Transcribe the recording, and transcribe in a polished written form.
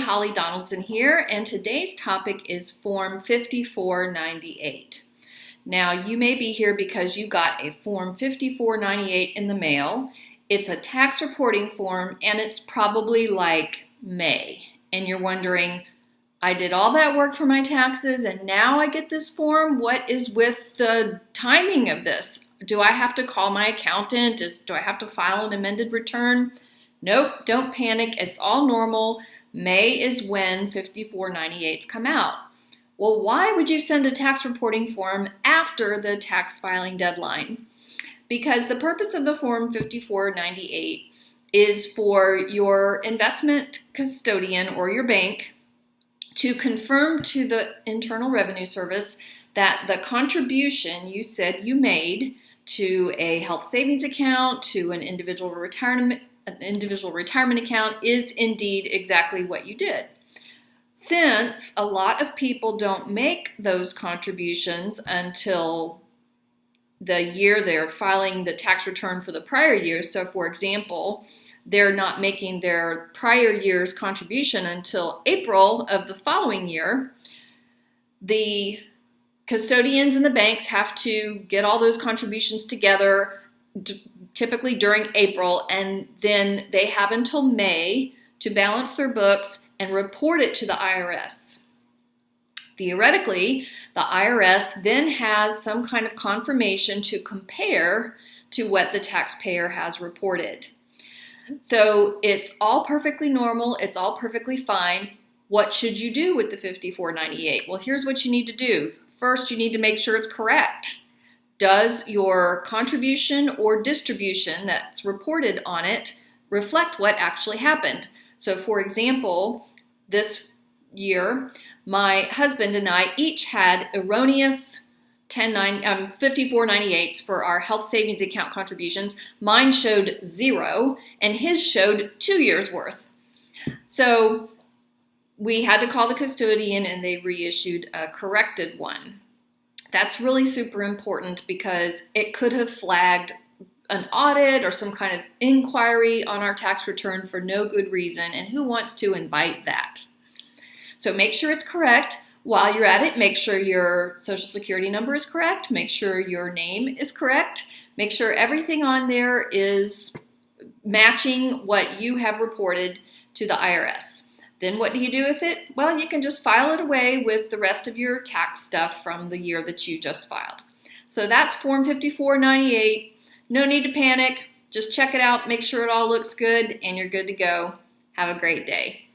Holly Donaldson here, and today's topic is Form 5498. Now, you may be here because you got a Form 5498 in the mail. It's a tax reporting form, and it's probably like May, and you're wondering, I did all that work for my taxes, and now I get this form? What is with the timing of this? Do I have to call my accountant? Do I have to file an amended return? Nope, don't panic. It's all normal. May is when 5498s come out. Well, why would you send a tax reporting form after the tax filing deadline? Because the purpose of the Form 5498 is for your investment custodian or your bank to confirm to the Internal Revenue Service that the contribution you said you made to a health savings account, to an individual retirement account is indeed exactly what you did. Since a lot of people don't make those contributions until the year they're filing the tax return for the prior year, so for example, they're not making their prior year's contribution until April of the following year, the custodians and the banks have to get all those contributions together, typically during April, and then they have until May to balance their books and report it to the IRS. Theoretically, the IRS then has some kind of confirmation to compare to what the taxpayer has reported. So it's all perfectly normal, it's all perfectly fine. What should you do with the 5498? Well, here's what you need to do. First, you need to make sure it's correct. Does your contribution or distribution that's reported on it reflect what actually happened? So for example, this year, my husband and I each had erroneous 5498s for our health savings account contributions. Mine showed 0 and his showed 2 years worth. So we had to call the custodian and they reissued a corrected one. That's really super important because it could have flagged an audit or some kind of inquiry on our tax return for no good reason, and who wants to invite that? So make sure it's correct. While you're at it, make sure your Social Security number is correct. Make sure your name is correct. Make sure everything on there is matching what you have reported to the IRS. Then what do you do with it? Well, you can just file it away with the rest of your tax stuff from the year that you just filed. So that's Form 5498. No need to panic. Just check it out, make sure it all looks good, and you're good to go. Have a great day.